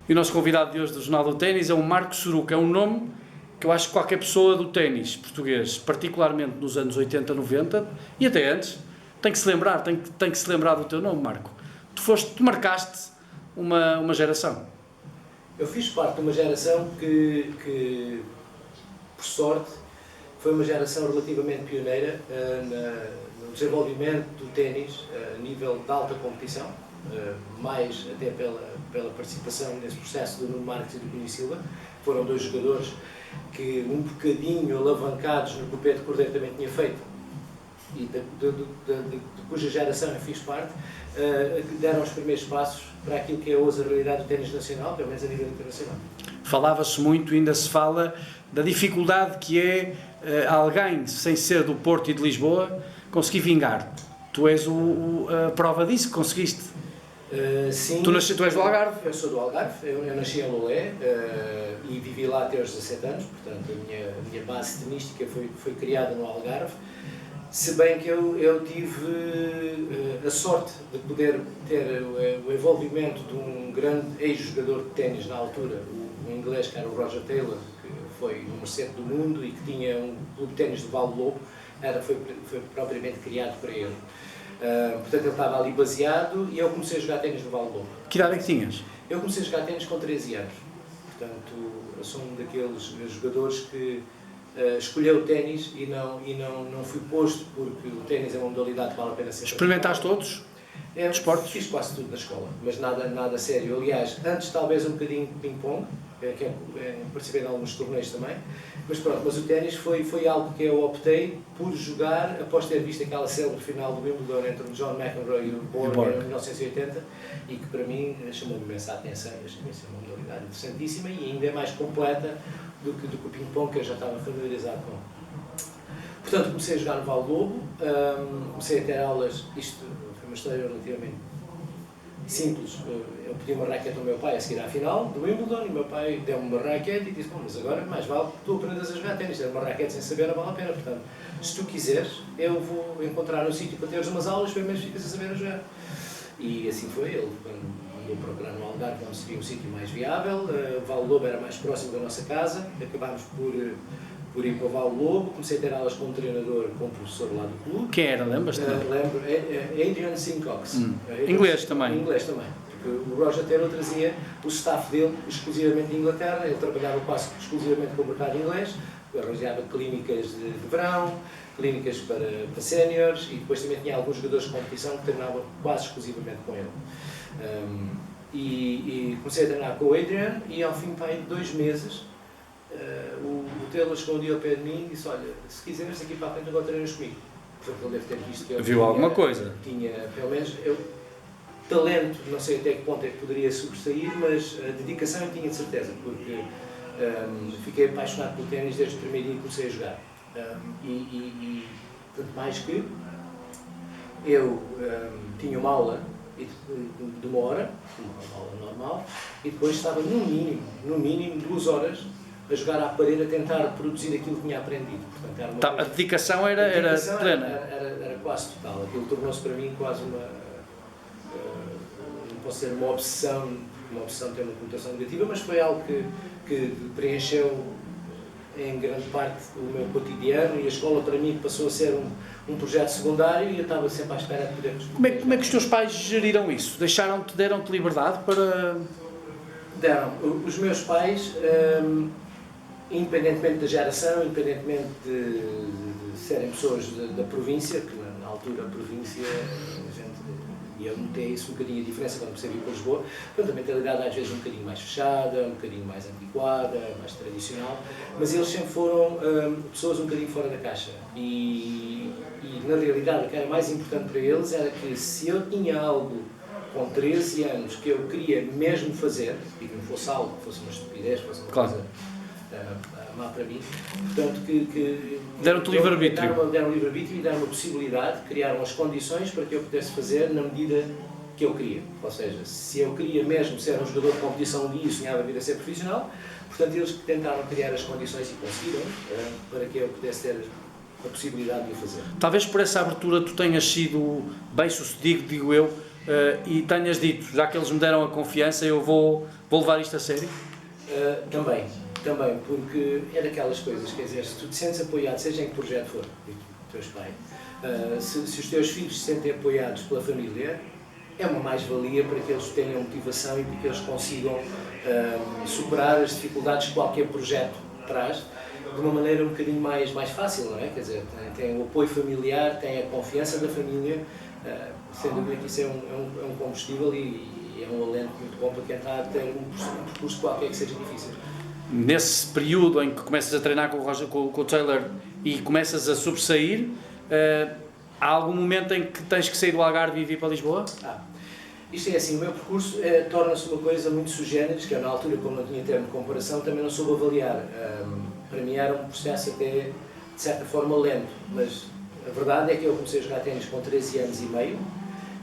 E o nosso convidado de hoje do Jornal do Ténis é o Marco Soruca. É um nome que eu acho que qualquer pessoa do ténis português, particularmente nos anos 80, 90 e até antes, tem que se lembrar, tem que se lembrar do teu nome, Marco. Tu marcaste uma geração. Eu fiz parte de uma geração que por sorte, foi uma geração relativamente pioneira no desenvolvimento do ténis a nível de alta competição, mais até pela participação nesse processo do Nuno Marques e do Cunha Silva. Foram dois jogadores que, um bocadinho alavancados no que o Pedro Cordeiro também tinha feito, e de cuja geração eu fiz parte, deram os primeiros passos para aquilo que é hoje a realidade do ténis nacional, pelo menos a nível internacional. Falava-se muito, ainda se fala, da dificuldade que é alguém, sem ser do Porto e de Lisboa, conseguir vingar. Tu és a prova disso, que conseguiste. Sim. Tu és do Algarve? Eu sou do Algarve, eu nasci em Lolé e vivi lá até aos 17 anos, portanto a minha base tenística foi criada no Algarve, se bem que eu tive a sorte de poder ter o envolvimento de um grande ex-jogador de ténis na altura, um inglês que era o Roger Taylor, que foi número 7 do mundo e que tinha um clube de ténis do Val do Lobo, foi propriamente criado para ele. Portanto, ele estava ali baseado e eu comecei a jogar ténis no Val do Lobo. Que idade é que tinhas? Eu comecei a jogar ténis com 13 anos. Portanto, eu sou um daqueles jogadores que escolheu o ténis e não fui posto porque o ténis é uma modalidade que vale a pena ser. Experimentaste todos? Desportos? Fiz quase tudo na escola, mas nada sério. Aliás, antes talvez um bocadinho de ping-pong, que participei em alguns torneios também, mas pronto, mas o ténis foi algo que eu optei por jogar após ter visto aquela célebre final do Wimbledon entre o John McEnroe e o Borg em 1980 e que para mim chamou-me imensa atenção, achei que é uma modalidade interessantíssima e ainda é mais completa do que o ping-pong que eu já estava familiarizado com. Portanto, comecei a jogar no Val do Lobo, comecei a ter aulas, isto foi uma história relativamente simples. Eu pedi uma raquete ao meu pai a seguir à final do Wimbledon e o meu pai deu-me uma raquete e disse: bom, mas agora mais vale que tu aprendas a jogar ténis, ter uma raquete sem saber não vale a pena, portanto, se tu quiseres, eu vou encontrar um sítio para teres umas aulas, pelo menos ficas a saber a jogar. E assim foi, ele andou procurar no Algarve onde seria um sítio mais viável, Val do Lobo era mais próximo da nossa casa, acabámos por ir para o Val do Lobo, comecei a ter aulas com um treinador, com um professor lá do clube. Quem era, lembras-te? Lembro, Adrian Sincox. Inglês também? Inglês também, porque o Roger Taylor trazia o staff dele exclusivamente de Inglaterra, ele trabalhava quase exclusivamente com o mercado inglês, arranjava clínicas de verão, clínicas para séniores e depois também tinha alguns jogadores de competição que treinavam quase exclusivamente com ele. E comecei a treinar com o Adrian e ao fim de 2 meses o Taylor chegou um dia ao pé de mim e disse: olha, se quiseres daqui para a frente agora treinas comigo. Portanto, ele deve ter visto que eu viu alguma coisa. Tinha, pelo menos, talento, não sei até que ponto é que poderia sobressair, mas a dedicação eu tinha de certeza, porque fiquei apaixonado pelo ténis desde o primeiro dia que comecei a jogar. Tanto mais que eu tinha uma aula de 1 hora, uma aula normal, e depois estava no mínimo 2 horas a jogar à parede, a tentar produzir aquilo que tinha aprendido. Portanto, a dedicação era plena. Era quase total. Aquilo tornou-se para mim quase uma... não posso dizer uma obsessão tem uma conotação negativa, mas foi algo que preencheu em grande parte o meu cotidiano e a escola para mim passou a ser um projeto secundário e eu estava sempre à espera de poder... Como é que os teus pais geriram isso? Deram-te liberdade para... Deram. Os meus pais, independentemente da geração, independentemente de serem pessoas da província, que na altura a província, e eu notei isso um bocadinho a diferença quando comecei a vir para Lisboa, portanto, a mentalidade às vezes um bocadinho mais fechada, um bocadinho mais antiquada, mais tradicional, mas eles sempre foram pessoas um bocadinho fora da caixa e na realidade o que era mais importante para eles era que se eu tinha algo com 13 anos que eu queria mesmo fazer, e que não fosse algo, que fosse uma estupidez, fosse uma coisa má para mim, portanto que deram-te livre-arbítrio. Deram livre-arbítrio e deram uma possibilidade, criaram as condições para que eu pudesse fazer na medida que eu queria. Ou seja, se eu queria mesmo ser um jogador de competição um dia e sonhava vir a ser profissional, portanto eles tentaram criar as condições e conseguiram para que eu pudesse ter a possibilidade de o fazer. Talvez por essa abertura tu tenhas sido bem sucedido, digo eu, e tenhas dito, já que eles me deram a confiança, eu vou levar isto a sério? Também, porque é daquelas coisas, quer dizer, se tu te sentes apoiado, seja em que projeto for, teus pais, se os teus filhos se sentem apoiados pela família, é uma mais-valia para que eles tenham motivação e para que eles consigam superar as dificuldades que qualquer projeto traz de uma maneira um bocadinho mais fácil, não é? Quer dizer, tem o apoio familiar, tem a confiança da família, sem dúvida que isso é um combustível e é um alento muito bom para quem está a ter um percurso qualquer que seja difícil. Nesse período em que começas a treinar com o Taylor e começas a sobressair, há algum momento em que tens que sair do Algarve e vir para Lisboa? Isto é assim, o meu percurso torna-se uma coisa muito sui generis, que eu na altura, como não tinha termo de comparação, também não soube avaliar. Para mim era um processo até, de certa forma, lento, mas a verdade é que eu comecei a jogar ténis com 13 anos e meio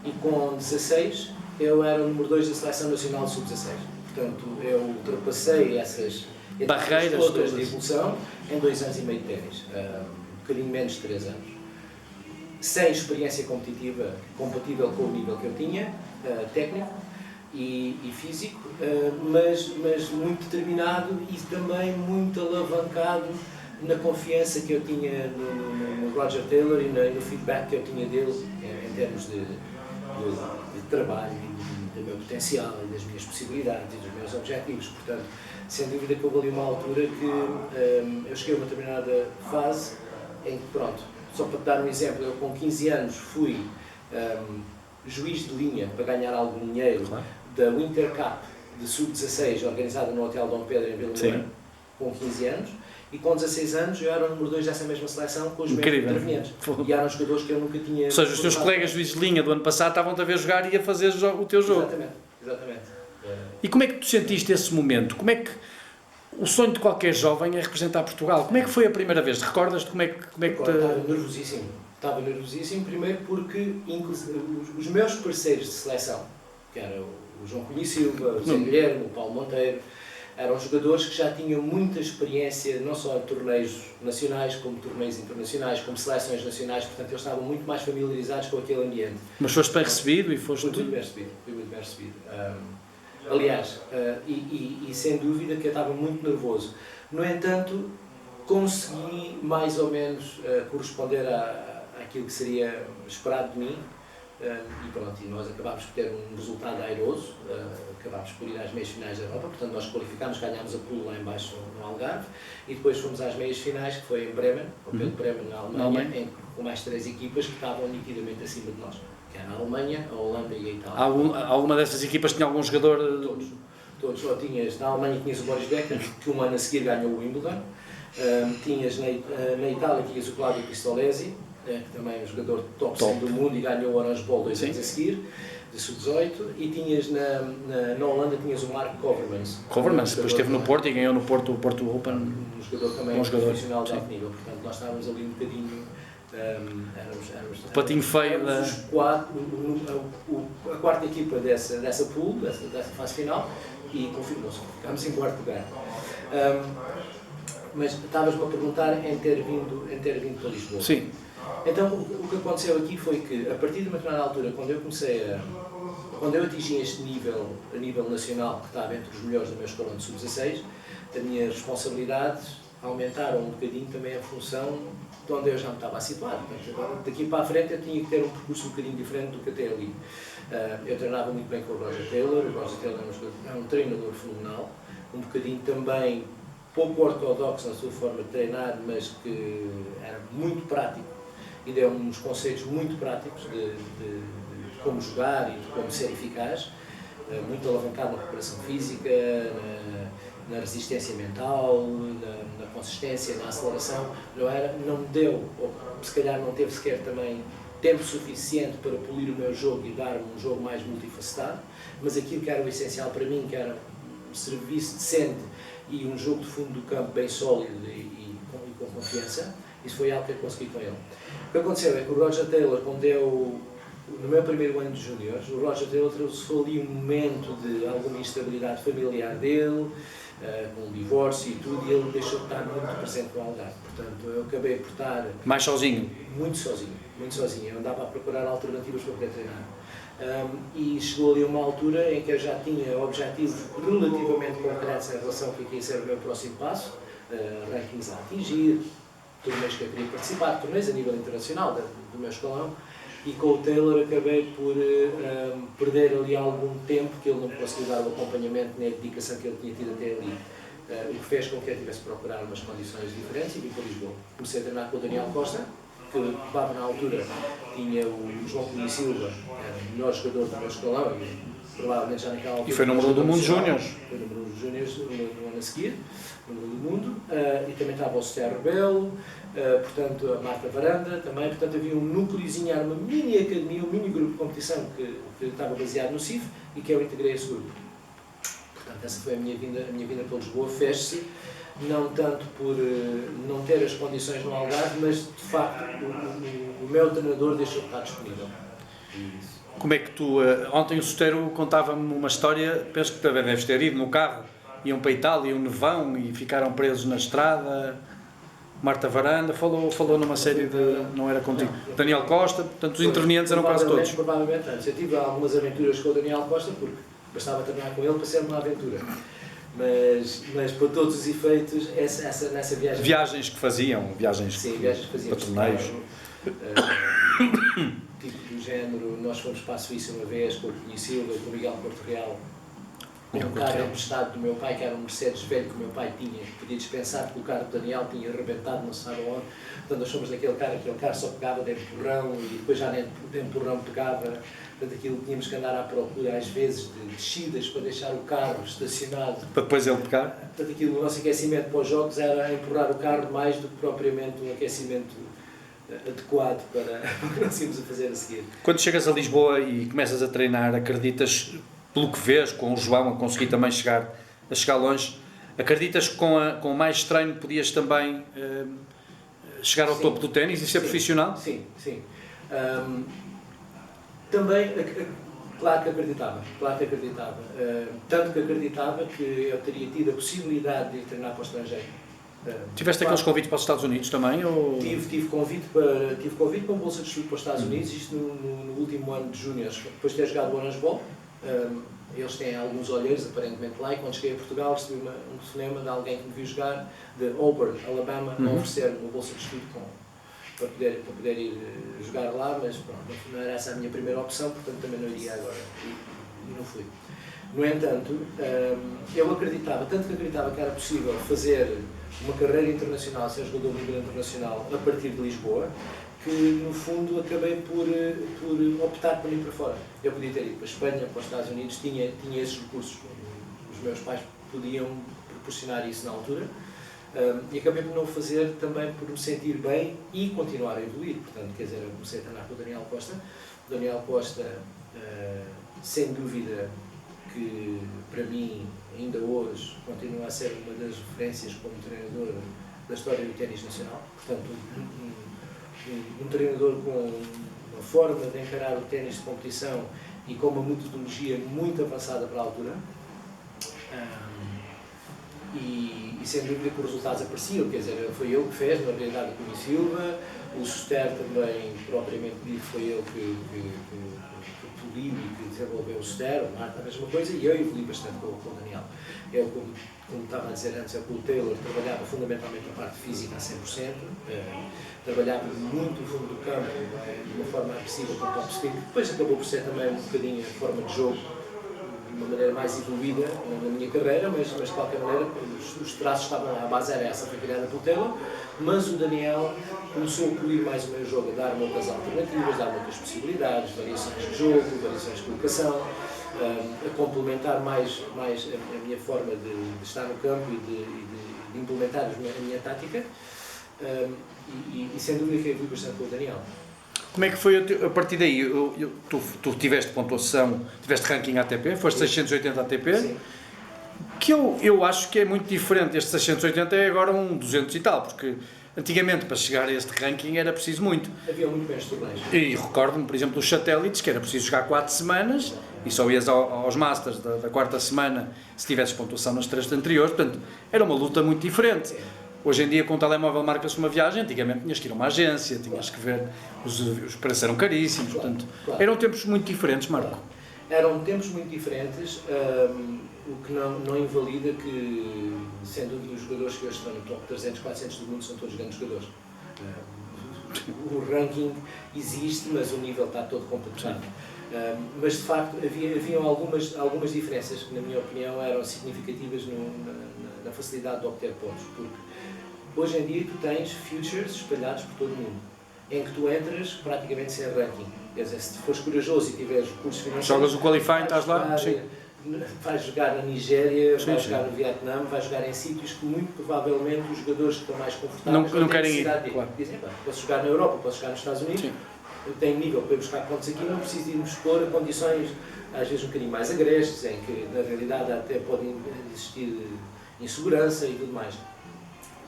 e com 16 eu era o número 2 da Seleção Nacional Sub-16. Portanto, eu ultrapassei essas barreiras todas de evolução em 2 anos e meio de ténis, um bocadinho menos de 3 anos. Sem experiência competitiva compatível com o nível que eu tinha, técnico e físico, mas muito determinado e também muito alavancado na confiança que eu tinha no Roger Taylor e no feedback que eu tinha dele em termos de trabalho e do meu potencial e das minhas possibilidades e dos meus objetivos. Portanto, sem dúvida que houve ali uma altura que eu cheguei a uma determinada fase em que, pronto, só para te dar um exemplo, eu com 15 anos fui juiz de linha para ganhar algum dinheiro da Winter Cup de Sub-16, organizada no Hotel Dom Pedro em Vila Moura, com 15 anos, e com 16 anos eu era o número 2 dessa mesma seleção com os mesmos intervenientes. E eram jogadores que eu nunca tinha... Ou seja, os teus colegas juízes de linha do ano passado estavam-te a ver jogar e a fazer o teu jogo. Exatamente. E como é que tu sentiste esse momento? Como é que o sonho de qualquer jovem é representar Portugal? Como é que foi a primeira vez? Recordas-te como é que Estava nervosíssimo, primeiro porque os meus parceiros de seleção, que eram o João Cunha Silva, o Zé Guilherme, o Paulo Monteiro, eram jogadores que já tinham muita experiência, não só em torneios nacionais, como torneios internacionais, como seleções nacionais, portanto eles estavam muito mais familiarizados com aquele ambiente. Mas foste bem recebido e foste... Fui muito bem recebido. Aliás, e sem dúvida que eu estava muito nervoso. No entanto, consegui mais ou menos corresponder àquilo que seria esperado de mim. E pronto, e nós acabámos por ter um resultado airoso, acabámos por ir às meias finais da Europa, portanto nós qualificámos, ganhámos a pool lá em baixo no Algarve e depois fomos às meias finais, que foi em Bremen, ao pé de Bremen, na Alemanha, com mais 3 equipas que estavam nitidamente acima de nós, que era a Alemanha, a Holanda e a Itália. Alguma dessas equipas tinha algum jogador? Todos. Na Alemanha tinhas o Boris Becker, que um ano a seguir ganhou o Wimbledon, tinhas na Itália tinhas o Claudio Pistolesi, que também é um jogador top 100 do mundo e ganhou o Orange Bowl 2 anos a seguir, de sub-18, e tinhas na Holanda tinhas o Mark Covermans. Depois esteve no Porto e ganhou no Porto Open. Um jogador também profissional de alto nível, portanto nós estávamos ali um bocadinho, o patinho feio a quarta equipa dessa pool, dessa fase final, e confirmou-se, ficámos em quarto lugar. Mas estavas-me a perguntar em ter vindo para Lisboa. Sim. Então, o que aconteceu aqui foi que, a partir de uma determinada altura, quando eu atingi este nível, a nível nacional, que estava entre os melhores do meu escalão de sub-16, a minha responsabilidade aumentaram um bocadinho também a função de onde eu já me estava a situar. Agora, daqui para a frente eu tinha que ter um percurso um bocadinho diferente do que até ali. Eu treinava muito bem com o Roger Taylor é um treinador fenomenal, um bocadinho também pouco ortodoxo na sua forma de treinar, mas que era muito prático e deu uns conceitos muito práticos de como jogar e de como ser eficaz, muito alavancado na preparação física, na resistência mental, na consistência, na aceleração. Não me deu, ou se calhar não teve sequer também tempo suficiente para polir o meu jogo e dar-me um jogo mais multifacetado, mas aquilo que era o essencial para mim, que era um serviço decente e um jogo de fundo do campo bem sólido e com confiança, isso foi algo que eu consegui com ele. O que aconteceu é que o Roger Taylor, quando eu no meu primeiro ano de júniores, o Roger Taylor trouxe ali um momento de alguma instabilidade familiar dele, com um divórcio e tudo, e ele deixou de estar muito presente no Algarve. Portanto, eu acabei por estar... Mais sozinho? Muito sozinho. Eu andava a procurar alternativas para poder treinar. E chegou ali uma altura em que eu já tinha objetivos relativamente concretos em relação ao que ia ser o meu próximo passo, rankings a atingir, torneios que eu queria participar, torneios a nível internacional do meu escalão, e com o Taylor acabei por perder ali algum tempo que ele não me conseguiu dar o acompanhamento nem a dedicação que ele tinha tido até ali. O que fez com que eu tivesse que procurar umas condições diferentes e vim para Lisboa. Comecei a treinar com o Daniel Costa, que ocupava na altura, tinha o João Cunha Silva, o melhor jogador do meu escalão, e provavelmente já naquela altura... E foi número 1 do mundo júnior. Foi número 1 dos júniores no ano a seguir, número 1 do mundo, e também estava o Sté Rebelo, portanto a Marta Varanda também, portanto havia um núcleozinho, era uma mini academia, um mini grupo de competição que estava baseado no CIF e que eu integrei esse grupo. Portanto, essa foi a minha vinda para Lisboa. Fez-se, não tanto por não ter as condições no Algarve, mas de facto o meu treinador deixou de estar disponível. Como é que tu... ontem o Sotero contava-me uma história, penso que também deves ter ido no carro, iam para a Itália, um nevão e ficaram presos na estrada. Marta Varanda falou numa série de... não era contigo. Daniel Costa, portanto os intervenientes eram quase todos. Provavelmente antes. Eu tive algumas aventuras com o Daniel Costa, porque bastava treinar com ele para ser uma aventura. Mas por todos os efeitos, nessa viagem... Viagens que faziam, viagens para torneios. Tipo do género, nós fomos para a Suíça uma vez com o Cunha Silva, com o Miguel Porto Real, com um carro emprestado do meu pai, que era um Mercedes velho que o meu pai tinha, que podia dispensar porque o carro do Daniel tinha arrebentado, não se sabe onde. Portanto, nós fomos naquele carro só pegava de empurrão e depois já nem de empurrão pegava. Portanto, aquilo tínhamos que andar à procura, às vezes, de descidas para deixar o carro estacionado. Para depois ele pegar? Portanto, aquilo, o nosso aquecimento para os jogos era empurrar o carro mais do que propriamente um aquecimento adequado para o que nós íamos a fazer a seguir. Quando chegas a Lisboa e começas a treinar, acreditas, pelo que vês, com o João a conseguir também chegar longe, acreditas que com mais treino podias também chegar ao topo do ténis e ser profissional? Sim. Também, claro que acreditava. Tanto que acreditava que eu teria tido a possibilidade de ir treinar para o estrangeiro. Tiveste aqueles convites para os Estados Unidos também? Ou... Tive convite para uma bolsa de estudo para os Estados Unidos, isto no último ano de júniores, depois de ter jogado o Orange Bowl. Eles têm alguns olheiros, aparentemente, lá, e quando cheguei a Portugal recebi um telefonema de alguém que me viu jogar, de Auburn, Alabama, a oferecer uma bolsa de estudo para poder ir jogar lá, mas pronto, não era essa a minha primeira opção, portanto também não iria agora, e não fui. No entanto, eu acreditava, tanto que acreditava que era possível fazer uma carreira internacional, ser jogador de nível internacional, a partir de Lisboa, que no fundo acabei por optar por ir para fora. Eu podia ter ido para a Espanha, para os Estados Unidos, tinha esses recursos, os meus pais podiam proporcionar isso na altura, e acabei por não o fazer também por me sentir bem e continuar a evoluir. Portanto, quer dizer, eu comecei a treinar com o Daniel Costa. O Daniel Costa, sem dúvida, que para mim, ainda hoje, continua a ser uma das referências como treinador da história do ténis nacional. Portanto, um treinador com uma forma de encarar o ténis de competição e com uma metodologia muito avançada para a altura. E sem dúvida que os resultados apareciam, quer dizer, foi ele que fez, na realidade, o Cunha Silva, o Suster também, propriamente dito, foi ele que poliu e que desenvolveu o Suster, o Marta a mesma coisa, e eu evolui bastante com o Daniel. Eu, como estava a dizer antes, com o Taylor, trabalhava fundamentalmente a parte física a 100%, trabalhava muito no fundo do campo, de uma forma agressiva com o top spin, depois acabou por ser também um bocadinho a forma de jogo, de uma maneira mais evoluída na minha carreira, mas de qualquer maneira os traços estavam lá, a base era essa, foi criada pelo Taylor, mas o Daniel começou a polir mais o meu jogo, a dar-me outras alternativas, dar-me outras possibilidades, variações de jogo, variações de colocação, a complementar mais a minha forma de estar no campo e de implementar a minha tática, e sem dúvida que eu evolui bastante com o Daniel. Como é que foi a partir daí? Tu tiveste pontuação, tiveste ranking ATP, foste 680 ATP, sim. Que eu acho que é muito diferente. Este 680 é agora um 200 e tal, porque Antigamente, para chegar a este ranking, era preciso muito. Havia muito menos torneios. E recordo-me, por exemplo, dos satélites, que era preciso jogar 4 semanas e só ias aos Masters da quarta semana se tivesses pontuação nas 3 anteriores. Portanto, era uma luta muito diferente. Hoje em dia, com o telemóvel marca-se uma viagem, antigamente tinhas que ir a uma agência, tinhas que ver, os preços eram caríssimos, portanto, eram tempos muito diferentes, Marco. Eram tempos muito diferentes, o que não invalida que, sem dúvida, os jogadores que hoje estão no top 300, 400 do mundo são todos grandes jogadores. O ranking existe, mas o nível está todo completado. Mas, de facto, haviam algumas diferenças que, na minha opinião, eram significativas na facilidade de obter pontos, porque hoje em dia tu tens futures espalhados por todo o mundo, em que tu entras praticamente sem ranking. Quer dizer, se fores corajoso e tiveres recursos financeiros... Jogas o qualifying, estás lá? Sim. Vais jogar na Nigéria, vais jogar no Vietnã, vais jogar em sítios que muito provavelmente os jogadores que estão mais confortáveis não querem ir. Claro. Dizem, posso jogar na Europa, posso jogar nos Estados Unidos, Sim. tenho nível para ir buscar pontos aqui, não preciso ir me expor a condições às vezes um bocadinho mais agrestes, em que na realidade até podem existir insegurança e tudo mais.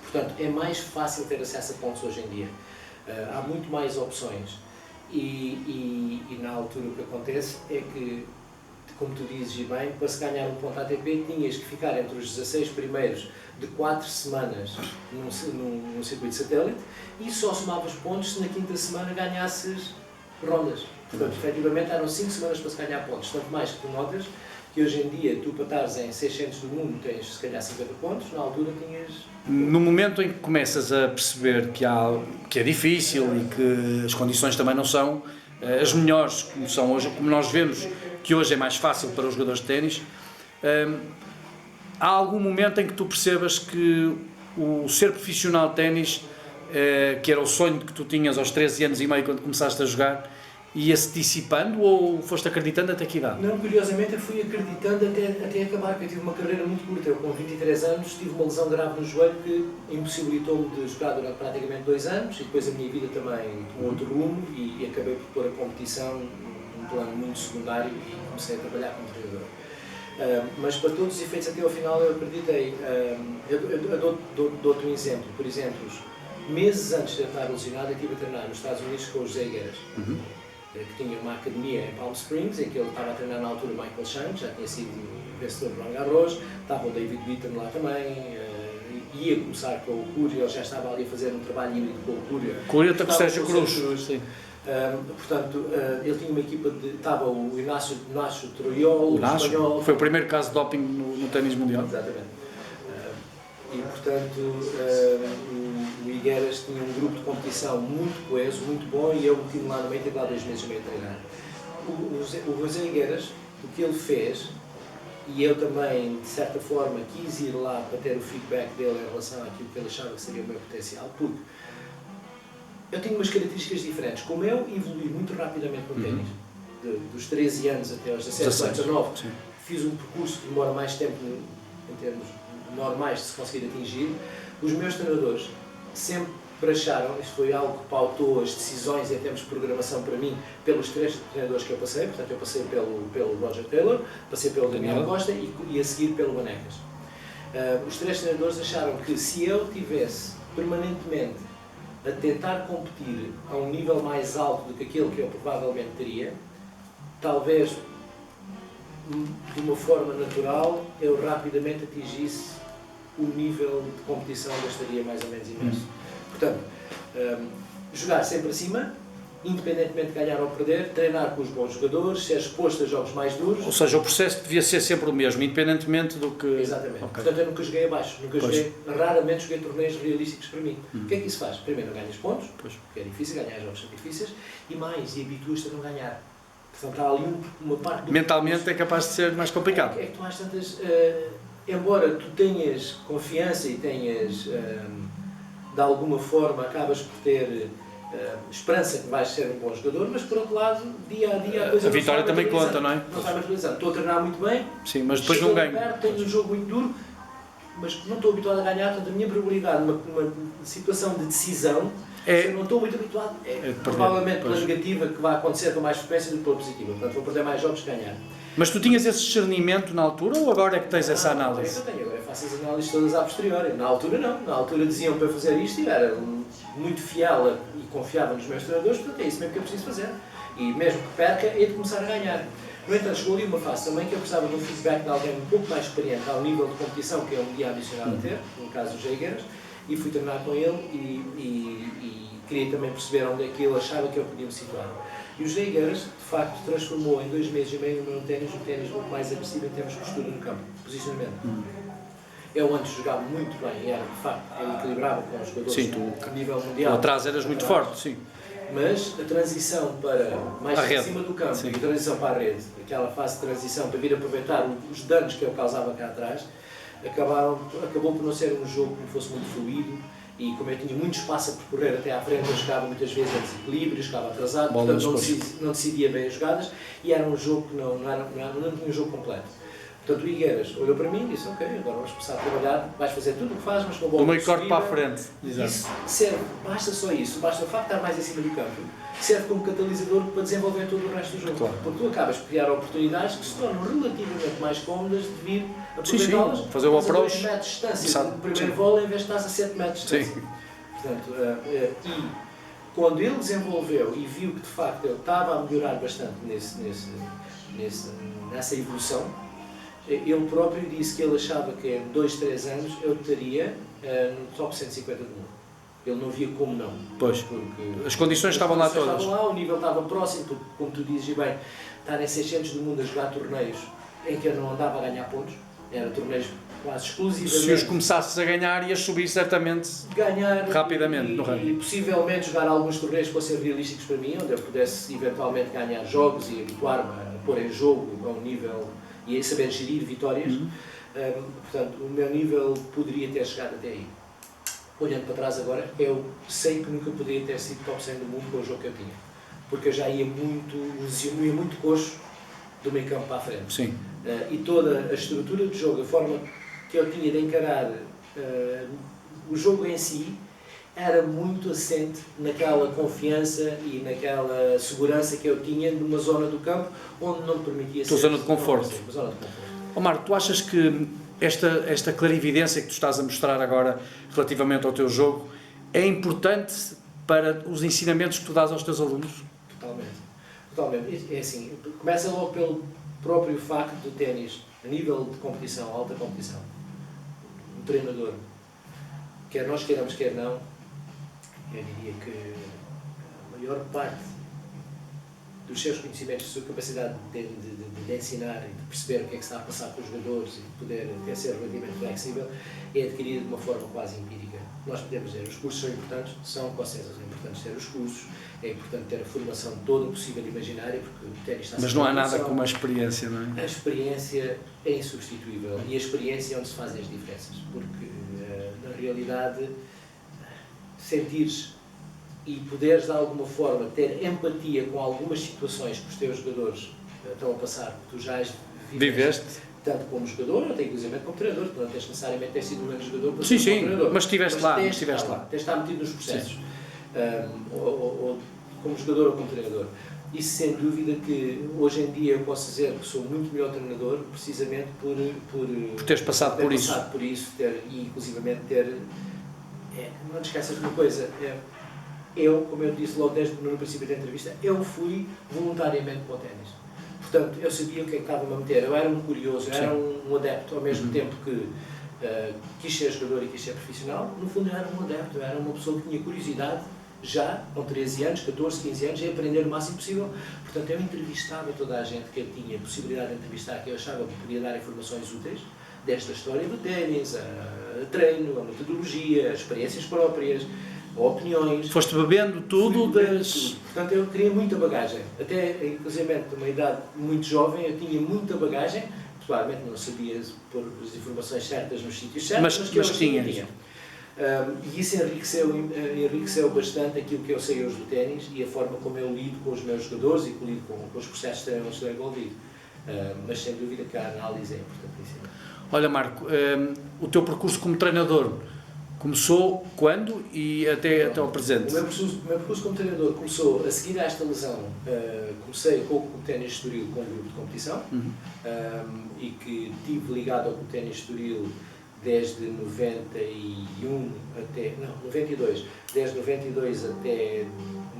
Portanto, é mais fácil ter acesso a pontos hoje em dia. Há muito mais opções. E na altura o que acontece é que, como tu dizes e bem, para se ganhar um ponto ATP tinhas que ficar entre os 16 primeiros de 4 semanas num circuito satélite e só somavas pontos se na quinta semana ganhasses rondas. Portanto, efetivamente eram 5 semanas para se ganhar pontos. Tanto mais que tu notas que hoje em dia, tu para estares em 600 do mundo tens se calhar 50 pontos, na altura tinhas... No momento em que começas a perceber que é difícil e que as condições também não são as melhores como são hoje, como nós vemos que hoje é mais fácil para os jogadores de ténis, há algum momento em que tu percebas que o ser profissional de ténis, que era o sonho que tu tinhas aos 13 anos e meio quando começaste a jogar, ia-se dissipando ou foste acreditando até que idade? Não, curiosamente eu fui acreditando até acabar, porque eu tive uma carreira muito curta. Eu com 23 anos tive uma lesão grave no joelho que impossibilitou-me de jogar durante praticamente 2 anos e depois a minha vida também tomou outro rumo e acabei por pôr a competição num plano muito secundário e comecei a trabalhar como treinador. Mas para todos os efeitos até ao final eu acreditei. Eu dou-te um exemplo. Por exemplo, meses antes de eu estar lesionado eu estive a treinar nos Estados Unidos com o José Higueras. Que tinha uma academia em Palm Springs, em que ele estava a treinar na altura o Michael Chang, já tinha sido vencedor de Roland Garros, estava o David Witten lá também, ia começar com o Cúria, ele já estava ali a fazer um trabalho híbrido com o Cúria. Cúria está com o Sérgio Cruz. Sim. Portanto, ele tinha uma equipa estava o Inácio Troiolo, o espanhol. Foi o primeiro caso de doping no ténis mundial. Exatamente. E, portanto, o Higueras tinha um grupo de competição muito coeso, muito bom, e eu meti-me lá no meio, tive lá 2 meses e meio a treinar. O José Higueras, o que ele fez, e eu também, de certa forma, quis ir lá para ter o feedback dele em relação àquilo que ele achava que seria o meu potencial, porque eu tenho umas características diferentes. Como eu evolui muito rapidamente no ténis, dos 13 anos até aos 17, 19, fiz um percurso que demora mais tempo em termos normais de se conseguir atingir, os meus treinadores sempre acharam, isto foi algo que pautou as decisões em termos de programação para mim, pelos 3 treinadores que eu passei, portanto eu passei pelo Roger Taylor, passei pelo Daniel Costa e a seguir pelo Vanecas. Os 3 treinadores acharam que se eu tivesse permanentemente a tentar competir a um nível mais alto do que aquele que eu provavelmente teria, talvez de uma forma natural eu rapidamente atingisse o nível de competição onde eu estaria mais ou menos imenso. Portanto, jogar sempre acima, independentemente de ganhar ou perder, treinar com os bons jogadores, ser exposto a jogos mais duros. Ou seja, o processo devia ser sempre o mesmo, independentemente do que... Exatamente. Okay. Portanto, eu nunca joguei abaixo, raramente joguei torneios realísticos para mim. O que é que isso faz? Primeiro, não ganhas pontos, porque é difícil, ganhar jogos são difíceis, e habituas-te a não ganhar. Portanto, há ali uma parte do... Mentalmente é capaz de ser mais complicado. É que tu às tantas, embora tu tenhas confiança e tenhas, de alguma forma, acabas por ter esperança que vais ser um bom jogador, mas por outro lado, dia a dia a coisa a vitória também conta, não é? Não vai materializando. Estou a treinar muito bem, sim, mas depois não ganho. Tenho um jogo muito duro, mas não estou habituado a ganhar, portanto a minha probabilidade numa situação de decisão Se eu não estou muito habituado, provavelmente pela negativa que vai acontecer com mais frequência do que pela positiva. Portanto, vou perder mais jogos que ganhar. Mas tu tinhas esse discernimento na altura ou agora é que tens essa análise? Eu tenho, agora faço as análises todas a posteriori. Na altura não. Na altura diziam para fazer isto e era muito fiel e confiava nos meus treinadores, portanto é isso mesmo que eu preciso fazer. E mesmo que perca, é de começar a ganhar. No entanto, chegou ali uma fase também que eu precisava de um feedback de alguém um pouco mais experiente ao nível de competição que eu um dia ambicionava ter, no caso do Jaigueiras, e fui treinar com ele e queria também perceber onde é que ele achava que eu podia me situar. E o Jaigueiras, de facto, transformou em 2 meses e meio o meu ténis muito mais agressivo em termos de postura no campo, posicionamento. Eu antes jogava muito bem e era, de facto, eu equilibrava com os jogadores a nível mundial. Tu atrás eras muito forte, sim. Mas a transição para mais em cima do campo sim. E a transição para a rede, aquela fase de transição para vir aproveitar os danos que eu causava cá atrás, acabou por não ser um jogo que fosse muito fluido e como eu tinha muito espaço a percorrer até à frente, eu chegava muitas vezes a desequilíbrio, chegava atrasado, portanto não decidia bem as jogadas e era um jogo que não tinha um jogo completo. Portanto, o Higueras olhou para mim e disse, ok, agora vamos começar a trabalhar, vais fazer tudo o que fazes, mas com a bola do meio corte para a frente. Isso serve, basta só isso, basta o facto de estar mais em cima do campo, serve como catalisador para desenvolver todo o resto do jogo. Claro. Porque tu acabas por criar oportunidades que se tornam relativamente mais cómodas de vir aproveitá-las. Fazer o approach. 2 metros de distância do primeiro vôlei em vez de estás a 7 metros de distância. Portanto, e quando ele desenvolveu e viu que de facto ele estava a melhorar bastante nessa evolução, ele próprio disse que ele achava que em 2, 3 anos eu estaria no top 150 do mundo. Ele não via como não. Pois, porque as condições estavam lá todas. Estavam lá, o nível estava próximo, porque, como tu dizes bem, estar em 600 do mundo a jogar torneios em que eu não andava a ganhar pontos, era torneios quase exclusivamente. Se os começasses a ganhar, ias subir certamente rapidamente no ranking. E possivelmente jogar alguns torneios que fossem realísticos para mim, onde eu pudesse eventualmente ganhar jogos e habituar-me a pôr em jogo a um nível e a saber gerir vitórias. Portanto, o meu nível poderia ter chegado até aí. Olhando para trás agora, eu sei que nunca poderia ter sido top 100 do mundo com o jogo que eu tinha. Porque eu já ia muito coxo do meio campo para a frente. Sim. E toda a estrutura de jogo, a forma que eu tinha de encarar o jogo em si, era muito assente naquela confiança e naquela segurança que eu tinha numa zona do campo onde não me permitia ser... Zona de conforto. Uma zona de conforto. Marco, tu achas que esta clarividência que tu estás a mostrar agora relativamente ao teu jogo é importante para os ensinamentos que tu dás aos teus alunos? Totalmente. É assim, começa logo pelo próprio facto do ténis, a nível de competição, alta competição. Um treinador, quer nós queiramos, quer não, eu diria que a maior parte dos seus conhecimentos, da sua capacidade de ensinar e de perceber o que é que está a passar com os jogadores e de poder até ser relativamente flexível, é adquirido de uma forma quase empírica. Nós podemos dizer, os cursos são importantes, são com certeza importantes ter os cursos, é importante ter a formação toda possível e imaginária, porque o ténis está... Mas não há nada como a experiência, não é? A experiência é insubstituível e a experiência é onde se fazem as diferenças, porque na realidade sentires e poderes de alguma forma ter empatia com algumas situações que os teus jogadores estão a passar, porque tu já as viveste, tanto como jogador, até inclusive como treinador, porque não tens necessariamente ter sido um grande jogador para ser um treinador. Mas estiveste lá. Tens de estar metido nos processos, ou como jogador ou como treinador. E sem dúvida que hoje em dia eu posso dizer que sou muito melhor treinador precisamente por teres passado por isso. E inclusivamente não te esqueças de uma coisa, eu, como eu disse logo no princípio da entrevista, eu fui voluntariamente para o ténis. Portanto, eu sabia o que é que estava-me a meter. Eu era um curioso, eu era um adepto ao mesmo tempo que quis ser jogador e quis ser profissional. No fundo, eu era um adepto, eu era uma pessoa que tinha curiosidade, já com 13 anos, 14, 15 anos, em aprender o máximo possível. Portanto, eu entrevistava toda a gente que eu tinha a possibilidade de entrevistar, que eu achava que podia dar informações úteis desta história do ténis, a treino, a metodologia, as experiências próprias, opiniões. Foste bebendo tudo das... Portanto, eu queria muita bagagem. Até, inclusive, numa idade muito jovem, eu tinha muita bagagem. Provavelmente não sabia pôr as informações certas nos sítios certos, mas que eu tinha. E isso enriqueceu bastante aquilo que eu sei hoje do ténis e a forma como eu lido com os meus jogadores e que lido com os processos que estou envolvido. Mas sem dúvida que a análise é importantíssima. Olha, Marco, o teu percurso como treinador Começou quando e até ao presente? O meu percurso como treinador começou a seguir a esta lesão. Comecei com o Clube Ténis Estoril com um grupo de competição e que tive ligado ao Clube Ténis Estoril desde 91 até... não, 92. Desde 92 até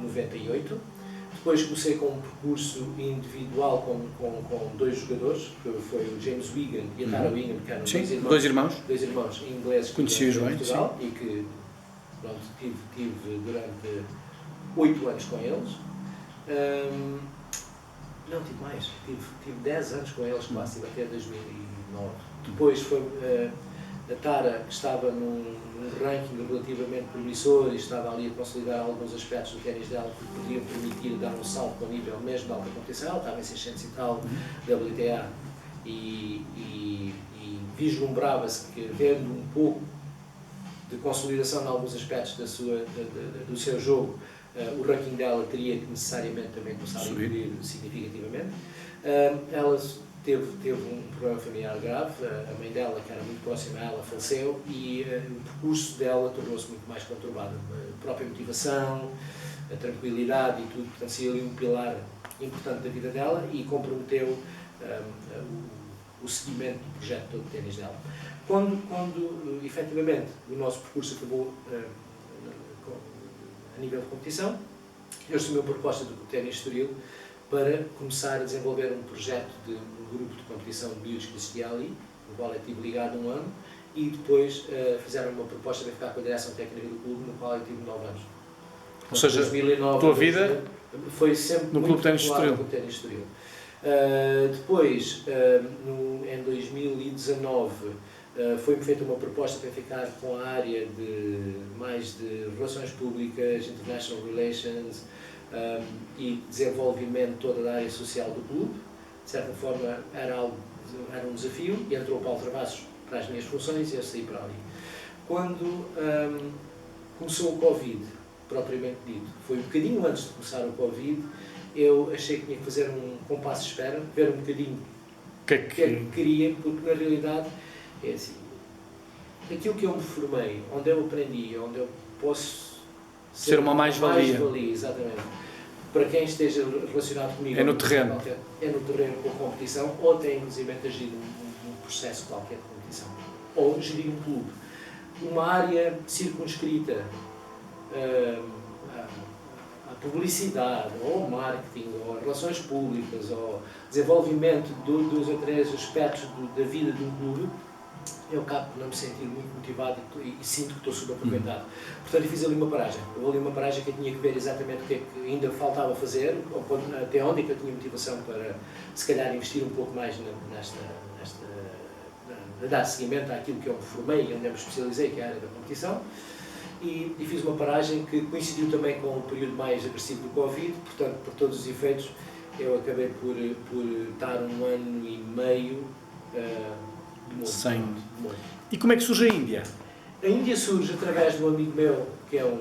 98. Depois comecei com um percurso individual com dois jogadores, que foi o James Wigan e a Tara Wigan, que eram dois irmãos ingleses conhecidos em Portugal e que pronto, tive durante 8 anos com eles. Não, tive mais, tive 10 anos com eles quase, até 2009. Depois foi a Tara, que estava num ranking relativamente promissor e estava ali a consolidar alguns aspectos do ténis dela que podiam permitir dar um salto ao nível mesmo de alta competição. Ela estava em 600 e tal WTA e vislumbrava-se que, havendo um pouco de consolidação em alguns aspectos do seu jogo, o ranking dela teria que necessariamente também começar a subir significativamente. Ela teve um problema familiar grave, a mãe dela, que era muito próxima a ela, faleceu e o percurso dela tornou-se muito mais conturbado. A própria motivação, a tranquilidade e tudo, portanto, seria ali um pilar importante da vida dela e comprometeu o seguimento do projeto todo de ténis dela. Quando efetivamente o nosso percurso acabou a nível de competição, eu assumi uma proposta do Ténis Estoril para começar a desenvolver um projeto de um grupo de competição de miúdos que existia ali, no qual eu estive ligado 1 ano, e depois fizeram uma proposta de ficar com a direção técnica do clube, no qual eu tive 9 anos. Ou seja, 2009, a tua vida foi sempre no Clube Ténis Estoril. Depois, em 2019, foi-me feita uma proposta para ficar com a área mais de relações públicas, international relations e desenvolvimento toda da área social do clube. De certa forma era um desafio e entrou o Paulo Travassos para as minhas funções e eu saí para ali. Quando começou o Covid, propriamente dito, foi um bocadinho antes de começar o Covid, eu achei que tinha que fazer um compasso de espera, ver um bocadinho o que é que queria, porque na realidade é assim, aquilo que eu me formei, onde eu aprendi, onde eu posso ser uma mais-valia, exatamente, para quem esteja relacionado comigo, é no terreno, com a competição, ou até inclusive a gerir um processo qualquer de competição, ou gerir um clube, uma área circunscrita a publicidade, ou marketing, ou relações públicas, ou desenvolvimento de 2 ou 3 aspectos da vida de um clube, eu acabo por não me sentir muito motivado e sinto que estou subaproveitado. Portanto, eu fiz ali uma paragem. Houve ali uma paragem que eu tinha que ver exatamente o que é que ainda faltava fazer, ou até onde é que eu tinha motivação para, se calhar, investir um pouco mais a dar seguimento àquilo que eu me formei e onde eu me especializei, que é a área da competição. E fiz uma paragem que coincidiu também com o período mais agressivo do Covid, portanto, por todos os efeitos, eu acabei por estar 1 ano e meio de mundo. E como é que surge a Índia? A Índia surge através de um amigo meu, que é um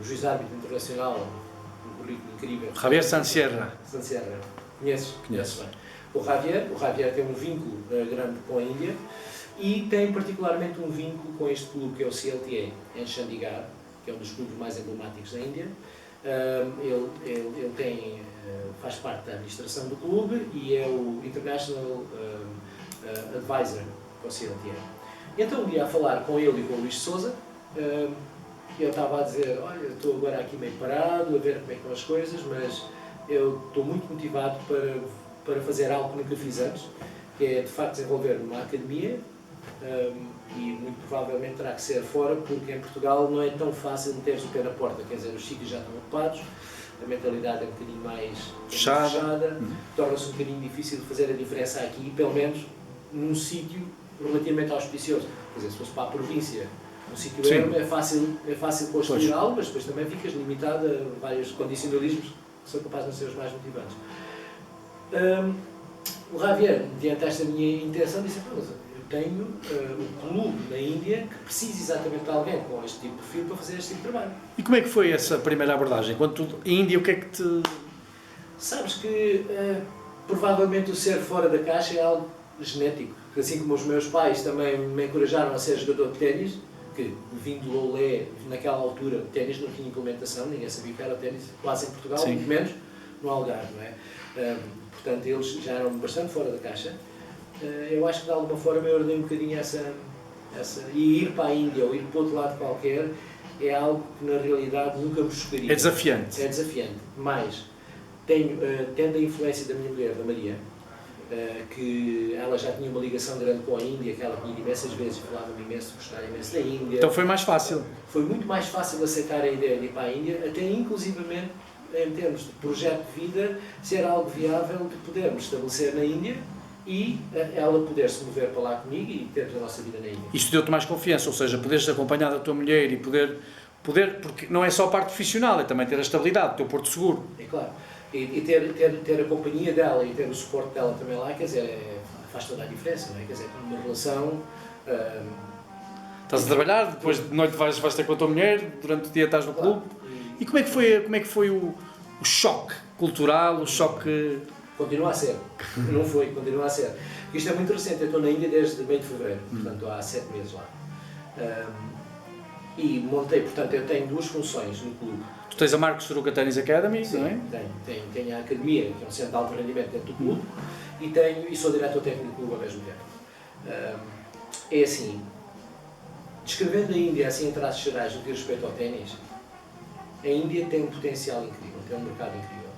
juiz árbitro internacional, um currículo incrível. Javier Sansierra. Conheces? Conheço. Bem. O Javier tem um vínculo grande com a Índia e tem particularmente um vínculo com este clube que é o CLTA, em Chandigarh, que é um dos clubes mais emblemáticos da Índia. Ele faz parte da administração do clube e é o International Advisor para o CLTA. Então, um dia a falar com ele e com o Luís Sousa, eu estava a dizer, olha, estou agora aqui meio parado, a ver como é que estão as coisas, mas eu estou muito motivado para fazer algo que nunca fiz antes, que é, de facto, desenvolver uma academia, e muito provavelmente terá que ser fora, porque em Portugal não é tão fácil meter-se o pé na porta, quer dizer, os sítios já estão ocupados, a mentalidade é um bocadinho mais fechada, torna-se um bocadinho difícil de fazer a diferença aqui, pelo menos num sítio relativamente auspicioso. Quer dizer, se fosse para a província, um sítio é fácil construir algo, mas depois também ficas limitado a vários condicionalismos que são capazes de não ser os mais motivantes. O Javier, diante desta minha intenção, disse, mas eu tenho um clube na Índia que precisa exatamente de alguém com este tipo de perfil para fazer este tipo de trabalho. E como é que foi essa primeira abordagem? Índia, o que é que te... Sabes que provavelmente o ser fora da caixa é algo genético. Assim como os meus pais também me encorajaram a ser jogador de ténis, porque vindo do Olé, naquela altura, o ténis não tinha implementação, ninguém sabia que era o ténis quase em Portugal, Sim. muito menos no Algarve, não é? Portanto, eles já eram bastante fora da caixa. Eu acho que de alguma forma eu herdei um bocadinho essa... E ir para a Índia ou ir para outro lado qualquer é algo que na realidade nunca me chocaria. É desafiante. É desafiante, mas tendo a influência da minha mulher, da Maria, que ela já tinha uma ligação grande com a Índia, que ela tinha imensas vezes, falava-me imenso, gostava imenso da Índia. Então foi mais fácil. Foi muito mais fácil aceitar a ideia de ir para a Índia, até inclusivamente em termos de projeto de vida, ser algo viável de podermos estabelecer na Índia e ela poder se mover para lá comigo e termos a nossa vida na Índia. Isto deu-te mais confiança, ou seja, poderes acompanhar da tua mulher e poder, porque não é só a parte profissional, é também ter a estabilidade, o teu porto seguro. É claro. E ter a companhia dela e ter o suporte dela também lá, quer dizer, faz toda a diferença, não é? Quer dizer, uma relação... Estás a trabalhar, depois de noite vais ter com a tua mulher, durante o dia estás no clube. E como é que foi o choque cultural, o choque... Continua a ser. Não foi, continua a ser. Isto é muito recente, eu estou na Índia desde meio de fevereiro, portanto há 7 meses lá. E montei, portanto, eu tenho 2 funções no clube. Tu tens a Marcos Suruca Tennis Academy, Sim, não é? tenho a academia, que é um centro de alto rendimento dentro do clube, e sou diretor técnico do clube ao mesmo tempo. É assim, descrevendo a Índia assim em traços gerais no que diz respeito ao ténis, a Índia tem um potencial incrível, tem um mercado incrível.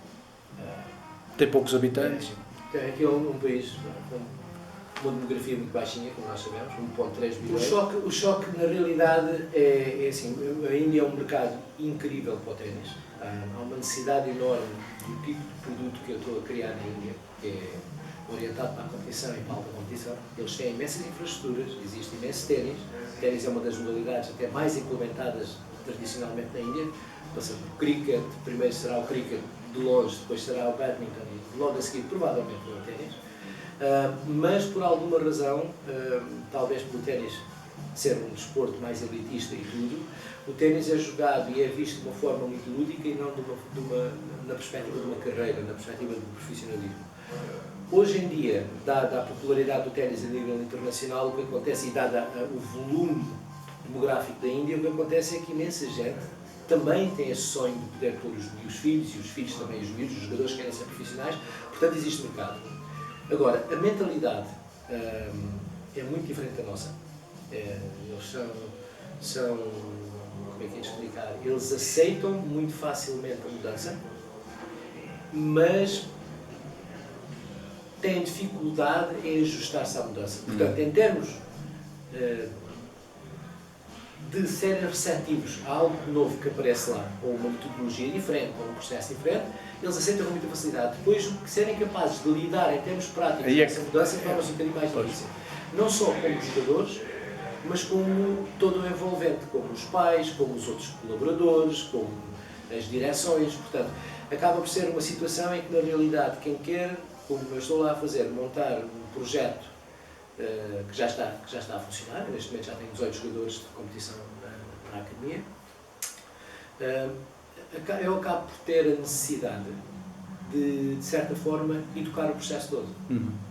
Tem poucos habitantes. Aqui é um país com uma demografia muito baixinha, como nós sabemos, 1,3 bilhões. O choque, na realidade, é assim, a Índia é um mercado incrível para o ténis. Há uma necessidade enorme do tipo de produto que eu estou a criar na Índia, que é orientado para a competição e para a alta competição. Eles têm imensas infraestruturas, existe imenso ténis. O ténis é uma das modalidades até mais implementadas tradicionalmente na Índia. Passando por cricket, primeiro será o cricket de longe, depois será o badminton e logo a seguir provavelmente o ténis. Mas por alguma razão, talvez pelo ténis ser um desporto mais elitista e tudo, o ténis é jogado e é visto de uma forma muito lúdica e não na perspectiva de uma carreira, na perspectiva do profissionalismo. Hoje em dia, dada a popularidade do ténis a nível internacional, o que acontece, e dada o volume demográfico da Índia, o que acontece é que imensa gente também tem esse sonho de poder pôr os filhos, e os filhos também os miúdos, os jogadores querem ser profissionais, portanto existe mercado. Agora, a mentalidade é muito diferente da nossa. Eles são, como é que é de explicar, eles aceitam muito facilmente a mudança, mas têm dificuldade em ajustar-se à mudança. Portanto, em termos de serem receptivos a algo novo que aparece lá, ou uma metodologia diferente, ou um processo diferente, eles aceitam com muita facilidade. Depois, o que serem capazes de lidar em termos práticos com essa mudança, torna-se um bocadinho mais difícil. Não só como os jogadores, mas como todo o envolvente, como os pais, como os outros colaboradores, como as direções. Portanto, acaba por ser uma situação em que, na realidade, quem quer, como eu estou lá a fazer, montar um projeto que já está a funcionar, neste momento já tenho 18 jogadores de competição na academia, eu acabo por ter a necessidade de certa forma, educar o processo todo.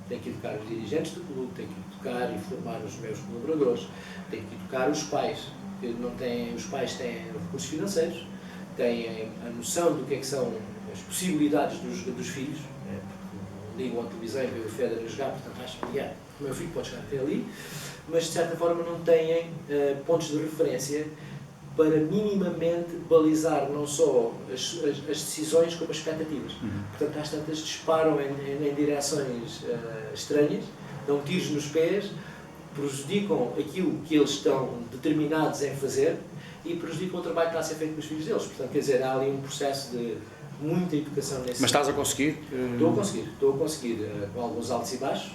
Tenho que educar os dirigentes do clube, tenho que educar e formar os meus colaboradores, tenho que educar os pais, que não têm, os pais têm recursos financeiros, têm a noção do que é que são as possibilidades dos filhos, ligam a televisão e veem o Federer jogar, portanto acham que o meu filho pode chegar até ali, mas de certa forma não têm pontos de referência para minimamente balizar não só as decisões como as expectativas. Portanto, às tantas disparam em direções estranhas, dão tiros nos pés, prejudicam aquilo que eles estão determinados em fazer e prejudicam o trabalho que está a ser feito com os filhos deles. Portanto, quer dizer, há ali um processo de muita educação nesse Mas estás a conseguir? Estou a conseguir, com alguns altos e baixos,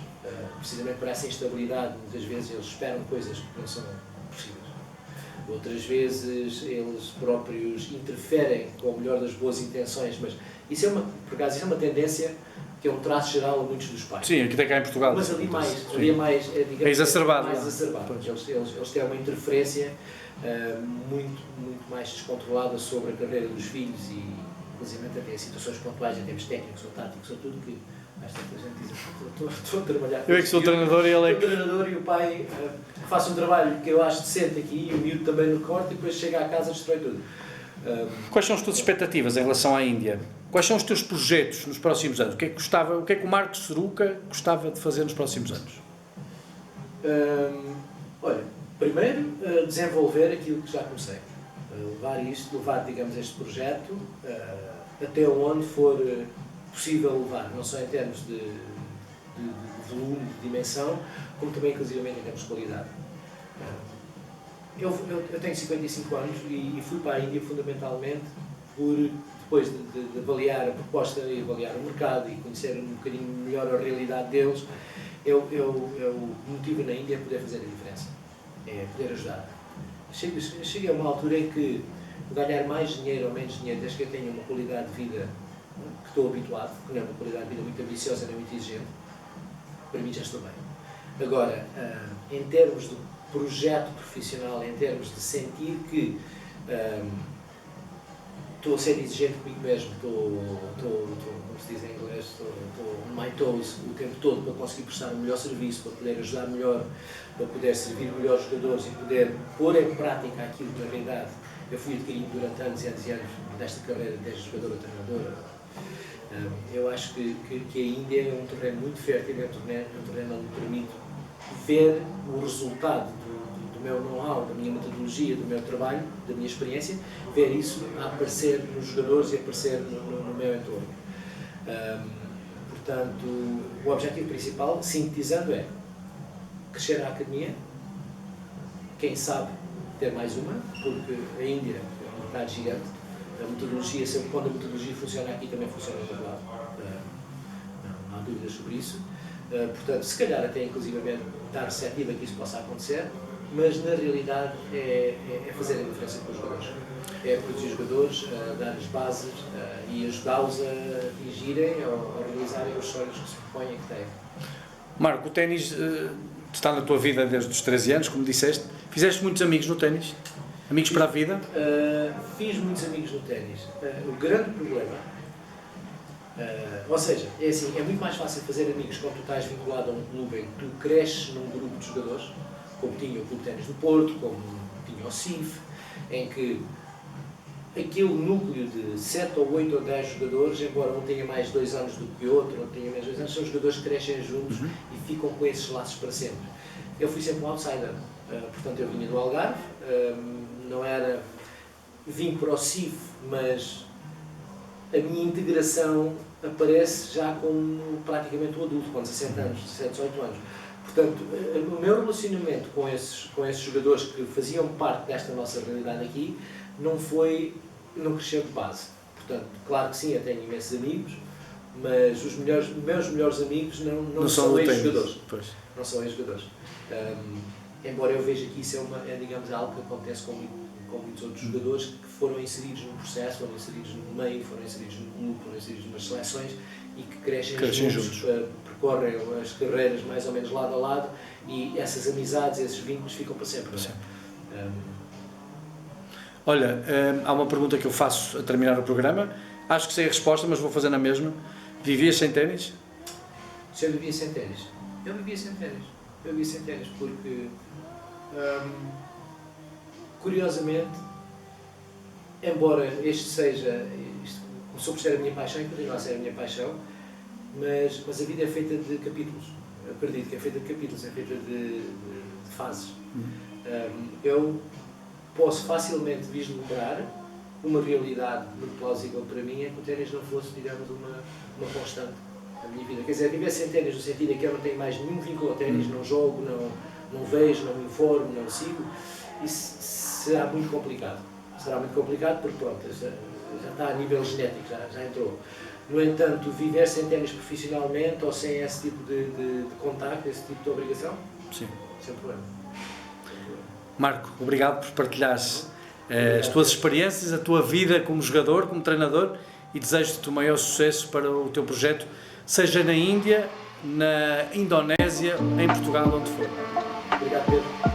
precisamente por essa instabilidade. Muitas vezes eles esperam coisas que não são possíveis. Outras vezes eles próprios interferem com o melhor das boas intenções, mas isso por acaso, isso é uma tendência que é um traço geral a muitos dos pais. Sim, aqui tem cá em Portugal. Mas ali é mais, digamos, exacerbado. Mais exacerbado. Eles têm uma interferência muito mais descontrolada sobre a carreira dos filhos e inclusive até situações pontuais em termos técnicos ou táticos ou tudo que às tantas gente diz, estou a trabalhar. Eu é que sou treinador e ele é que... O treinador e o pai faz um trabalho que eu acho decente aqui e o miúdo também no corte e depois chega à casa e destrói tudo. Quais são as tuas expectativas em relação à Índia? Quais são os teus projetos nos próximos anos? O que é que o Marco Soruca gostava de fazer nos próximos anos? Olha, primeiro desenvolver aquilo que já comecei. Levar, digamos, este projeto até onde for possível levar, não só em termos de volume, de dimensão, como também, inclusivamente, em termos de qualidade. Eu tenho 55 anos e fui para a Índia fundamentalmente depois de avaliar a proposta e avaliar o mercado e conhecer um bocadinho melhor a realidade deles, o motivo na Índia é poder fazer a diferença, é poder ajudar. Cheguei a uma altura em que ganhar mais dinheiro ou menos dinheiro, desde que eu tenha uma qualidade de vida que estou habituado, que não é uma qualidade de vida muito ambiciosa nem muito exigente, para mim já estou bem. Agora, em termos de projeto profissional, em termos de sentir que estou a ser exigente comigo mesmo, como se diz em inglês, estou on my toes o tempo todo para conseguir prestar um melhor serviço, para poder ajudar melhor, para poder servir melhor os jogadores e poder pôr em prática aquilo que na realidade eu fui adquirindo durante anos e anos e anos desta carreira, desde jogador a treinador. Eu acho que a Índia é um terreno muito fértil, é um terreno onde me permite ver o resultado do meu know-how, da minha metodologia, do meu trabalho, da minha experiência, ver isso a aparecer nos jogadores e a aparecer no meu entorno. Portanto, o objetivo principal, sintetizando, é crescer a academia, quem sabe ter mais uma, porque a Índia é um mercado gigante, a metodologia, sempre quando a metodologia funciona aqui, também funciona do outro lado, não há dúvidas sobre isso. Portanto, se calhar até inclusivamente estar receptivo a que isso possa acontecer, mas na realidade é fazer a diferença com os jogadores. É produzir jogadores, dar as bases e ajudá-los a atingirem ou a realizarem os sonhos que se propõem que têm. Marco, o ténis está na tua vida desde os 13 anos, como disseste. Fizeste muitos amigos no ténis? Amigos para a vida? Fiz muitos amigos no ténis. O grande problema, ou seja, é assim, é muito mais fácil fazer amigos quando tu estás vinculado a um clube em que tu cresces num grupo de jogadores, como tinha o Clube de Ténis do Porto, como tinha o CIF, em que aquele núcleo de 7 ou 8 ou 10 jogadores, embora um tenha mais 2 anos do que o outro, outro tenha menos 2 anos, são jogadores que crescem juntos e ficam com esses laços para sempre. Eu fui sempre um outsider, portanto eu vinha do Algarve, não era, vim para o CIF, mas a minha integração aparece já como praticamente um adulto, com 17 anos, 17, 18 anos. Portanto, o meu relacionamento com esses jogadores que faziam parte desta nossa realidade aqui não cresceu de base. Portanto, claro que sim, eu tenho imensos amigos, mas os meus melhores amigos não são ex-jogadores. Não são ex-jogadores. Embora eu veja que isso é digamos, algo que acontece com muitos outros jogadores que foram inseridos no processo, foram inseridos no meio, foram inseridos no clube, foram inseridos nas seleções e que crescem juntos. Percorrem as carreiras mais ou menos lado a lado e essas amizades, esses vínculos ficam para sempre. Olha, há uma pergunta que eu faço a terminar o programa, acho que sei a resposta, mas vou fazer na mesma. Vivias sem ténis? Se eu vivia sem ténis? Eu vivia sem ténis. Eu vivia sem ténis porque, curiosamente, embora isto começou por ser a minha paixão e continua a ser a minha paixão, mas a vida é feita de capítulos. Eu acredito que é feita de capítulos, é feita de fases. Eu posso facilmente vislumbrar uma realidade muito plausível para mim é que o ténis não fosse, digamos, uma constante na minha vida. Quer dizer, viver sem ténis no sentido em que eu não tenho mais nenhum vínculo ao ténis, não jogo, não vejo, não me informo, não sigo, isso será muito complicado. Será muito complicado porque, pronto, já está a nível genético, já entrou. No entanto, viver sem ténis profissionalmente ou sem esse tipo de contacto, esse tipo de obrigação, sim, sem problema. Marco, obrigado por partilhares as tuas experiências, a tua vida como jogador, como treinador e desejo-te o maior sucesso para o teu projeto, seja na Índia, na Indonésia, em Portugal, onde for. Obrigado, Pedro.